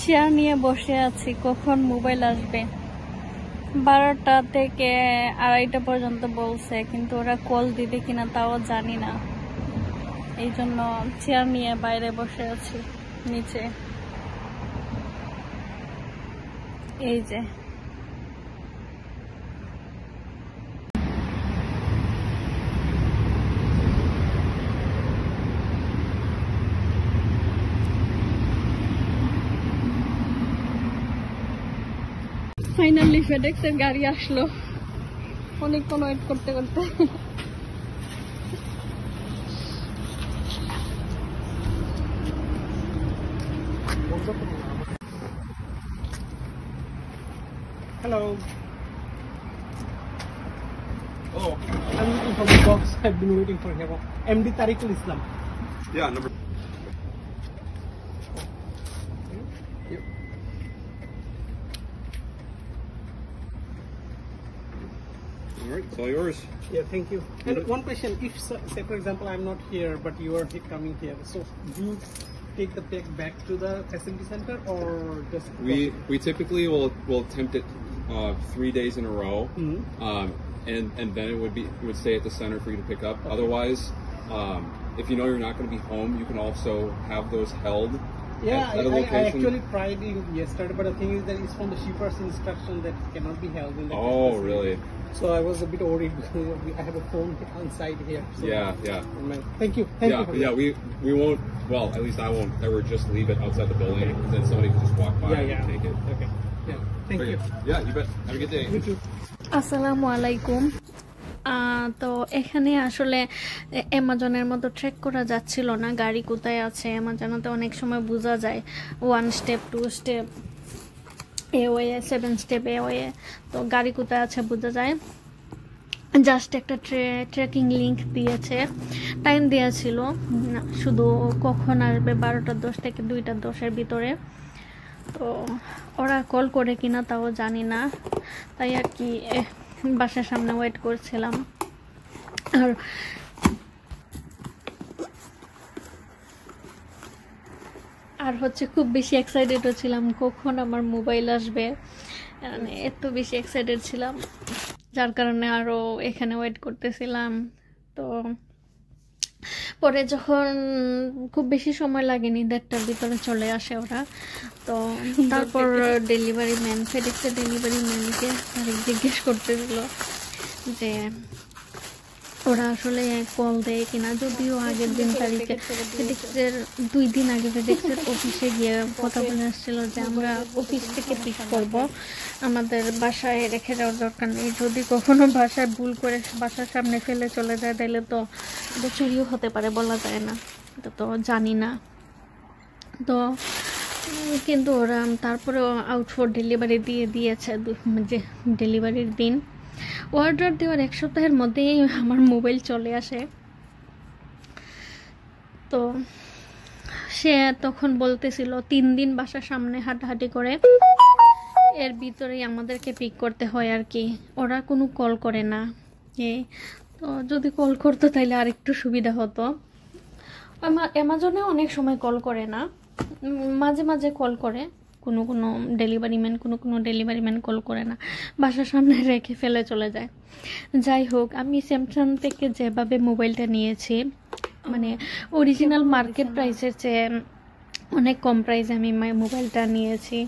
Chair নিয়ে বসে আছি, কখন মোবাইল আসবে। 12টা থেকে 2:30 পর্যন্ত বলছে, কিন্তু ওরা কল দিবে কিনা তাও জানি না। এই জন্য চেয়ার নিয়ে বাইরে বসে আছি নিচে। এই যে ফাইনালি ফেডেক্স এর গাড়ি আসলো, অনেকক্ষণ ওয়েট করতে করতে। Hello. Oh, I'm looking for the box. I've been waiting for him. MD Tariqul Islam. Yeah, number. All right, it's all yours. Yeah, thank you. And one question: if, say, for example, I'm not here, but you are coming here, so do you take the pack back to the facility center, or just We typically will attempt it 3 days in a row, and then it would stay at the center for you to pick up. Okay. Otherwise, if you know you're not going to be home, you can also have those held. Yeah, at a location. I actually tried it yesterday, but the thing is that it's from the shipper's instruction that cannot be held in the Oh, really? So I was a bit worried because I have a phone on site here. So Yeah. Thank you. Thank you. Yeah. We won't. Well, at least I won't ever just leave it outside the building. Then somebody can just walk by and take it. Okay. Yeah. Thank you. Yeah, you bet. Have a good day. You too. আসসালামু আলাইকুম। তো এখানে আসলে অ্যামাজনের মতো track করা যাচ্ছিল না গাড়ি কোথায় আছে। অ্যামাজনেতে অনেক সময় বোঝা যায় 1 step 2 step a way 7 step a way, তো গাড়ি কোথায় আছে বোঝা যায়। জাস্ট একটা ট্র্যাকিং লিংক দিয়েছে, টাইম দেওয়া ছিল শুধু কখন আসবে 12:10 থেকে 2:10 ভিতরে। তো ওরা কল করে কিনা তাও জানি না, তাই আর কি বাসার সামনে ওয়েট করছিলাম। আর হচ্ছে খুব বেশি এক্সাইটেড ছিলাম কখন আমার মোবাইল আসবে, মানে এত বেশি এক্সাইটেড ছিলাম যার কারণে আরও এখানে ওয়েট করতেছিলাম। তো পরে যখন খুব বেশি সময় লাগেনি, 1:30টার ভিতরে চলে আসে ওরা। তো তারপর ডেলিভারি ম্যান, ফেডেক্সের ডেলিভারি ম্যানকে জিজ্ঞেস করতেছিল যে ওরা আসলে কল দেয় কিনা। যদিও আগের দিন তারিখে ফেডেক্সের 2 দিন আগে ফেডেক্সের অফিসে গিয়ে কথা বলে আসছিল যে আমরা অফিস থেকে পিক করব, আমাদের বাসায় রেখে যাওয়ার দরকার নেই। যদি কখনো বাসায় ভুল করে বাসার সামনে ফেলে চলে যায় তাহলে তো চুরিও হতে পারে, বলা যায় না, এটা তো জানি না। তো কিন্তু ওরা তারপরেও আউট ফর ডেলিভারি দিয়েছে যে ডেলিভারির দিন। অর্ডার দেওয়ার 1 সপ্তাহের মধ্যেই আমার মোবাইল চলে আসে। তো সে তখন বলতেছিল 3 দিন বাসার সামনে হাঁটাহাঁটি করে, এর ভিতরেই আমাদেরকে পিক করতে হয় আর কি। ওরা কোনো কল করে না। তো যদি কল করতো তাহলে আরেকটু সুবিধা হতো। অ্যামাজনে অনেক সময় কল করে না, মাঝে মাঝে কল করে কোনো ডেলিভারি ম্যান কল করে না, বাসার সামনে রেখে ফেলে চলে যায়। যাই হোক, আমি স্যামসাং থেকে যেভাবে মোবাইলটা নিয়েছি, মানে অরিজিনাল মার্কেট প্রাইসের চেয়ে অনেক কম প্রাইসে আমি মোবাইলটা নিয়েছি,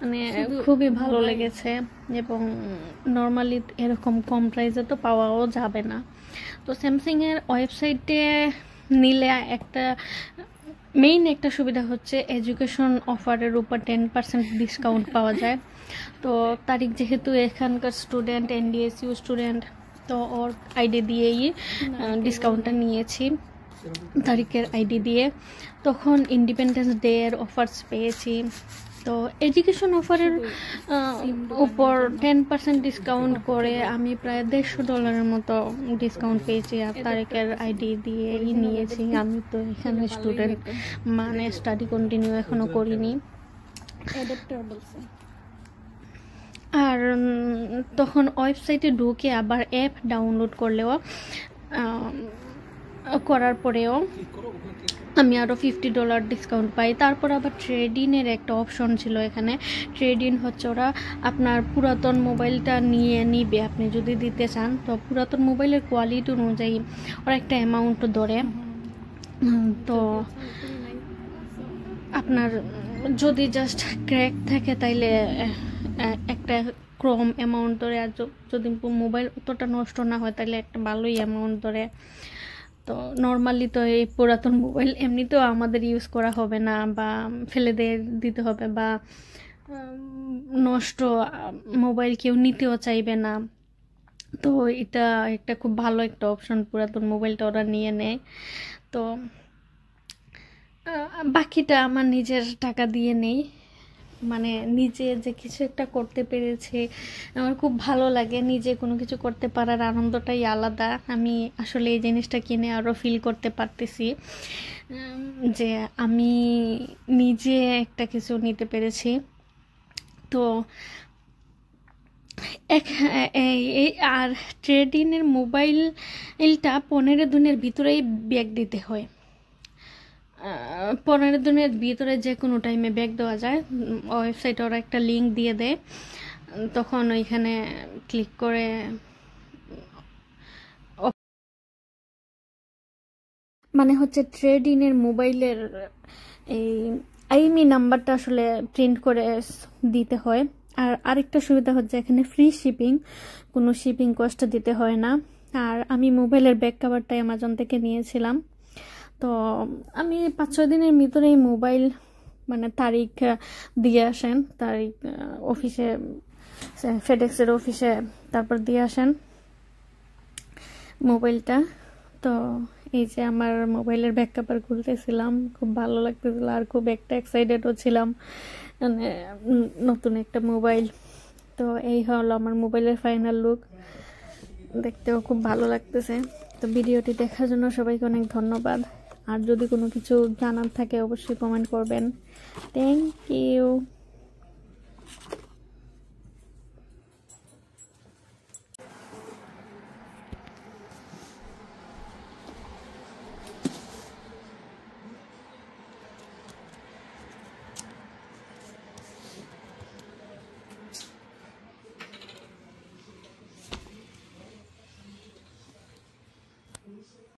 মানে খুবই ভালো লেগেছে। এবং নর্মালি এরকম কম প্রাইসে তো পাওয়াও যাবে না। তো স্যামসাংয়ের ওয়েবসাইটে নিলে মেইন একটা সুবিধা হচ্ছে এডুকেশন অফারের উপর 10% ডিসকাউন্ট পাওয়া যায়। তো তারিখ যেহেতু এখানকার স্টুডেন্ট, NDSU স্টুডেন্ট, তো ওর আইডি দিয়েই ডিসকাউন্টটা নিয়েছি, তারিখের আইডি দিয়ে। তখন ইন্ডিপেন্ডেন্স ডে এর অফার্স পেয়েছি। তো এডুকেশন অফারের উপর 10% ডিসকাউন্ট করে আমি প্রায় $150 মতো ডিসকাউন্ট পেয়েছি। আর তারিখের আইডি দিয়েই নিয়েছি। আমি তো এখানে স্টুডেন্ট, মানে স্টাডি কন্টিনিউ এখনো করিনি। আর তখন ওয়েবসাইটে ঢুকে আবার অ্যাপ ডাউনলোড করলেও করার পরেও আমি আরও $50 ডিসকাউন্ট পাই। তারপর আবার ট্রেড ইনের একটা অপশন ছিল এখানে। ট্রেড ইন হচ্ছে ওরা আপনার পুরাতন মোবাইলটা নিবে আপনি যদি দিতে চান, তো পুরাতন মোবাইলের কোয়ালিটি অনুযায়ী ওরা একটা অ্যামাউন্ট ধরে। তো আপনার যদি জাস্ট ক্র্যাক থাকে তাইলে একটা কম অ্যামাউন্ট ধরে, আর যদি মোবাইল অতটা নষ্ট না হয় তাহলে একটা ভালোই অ্যামাউন্ট ধরে। তো নর্মালি তো এই পুরাতন মোবাইল এমনিতেও আমাদের ইউজ করা হবে না, বা ফেলে দিতে হবে, বা নষ্ট মোবাইল কেউ নিতেও চাইবে না। তো এটা একটা খুব ভালো একটা অপশন, পুরাতন মোবাইলটা ওরা নিয়ে নেয়। তো বাকিটা আমার নিজের টাকা দিয়ে নেই, মানে নিজে যে কিছু একটা করতে পেরেছি আমার খুব ভালো লাগে। নিজে কোনো কিছু করতে পারার আনন্দটাই আলাদা। আমি আসলে এই জিনিসটা কিনে আরও ফিল করতে পারতেছি যে আমি নিজে একটা কিছু নিতে পেরেছি। তো আর ট্রেড ইনের মোবাইলটা 15 দিনের ভিতরেই ব্যাক দিতে হয়। 15 দিনের ভিতরে যে কোনো টাইমে ব্যাক দেওয়া যায়। ওয়েবসাইটে ওরা একটা লিঙ্ক দিয়ে দেয়, তখন ওইখানে ক্লিক করে মানে হচ্ছে ট্রেড ইনের মোবাইলের এই আইএমই নাম্বারটা আসলে প্রিন্ট করে দিতে হয়। আর আরেকটা সুবিধা হচ্ছে এখানে ফ্রি শিপিং, কোনো শিপিং কস্ট দিতে হয় না। আর আমি মোবাইলের ব্যাক কভারটা অ্যামাজন থেকে নিয়েছিলাম। তো আমি 5-6 দিনের ভিতরেই মোবাইল মানে তারিখ দিয়ে আসেন, তারিখ অফিসে ফেডেক্সের অফিসে তারপর দিয়ে আসেন মোবাইলটা। তো এই যে আমার মোবাইলের ব্যাক কভার খুলতেছিলাম, খুব ভালো লাগতেছিল আর খুব একটা এক্সাইটেডও ছিলাম, মানে নতুন একটা মোবাইল। তো এই হলো আমার মোবাইলের ফাইনাল লুক, দেখতেও খুব ভালো লাগতেছে। তো ভিডিওটি দেখার জন্য সবাইকে অনেক ধন্যবাদ। আর যদি কোনো কিছু জানার থাকে অবশ্যই কমেন্ট করবেন। Thank you.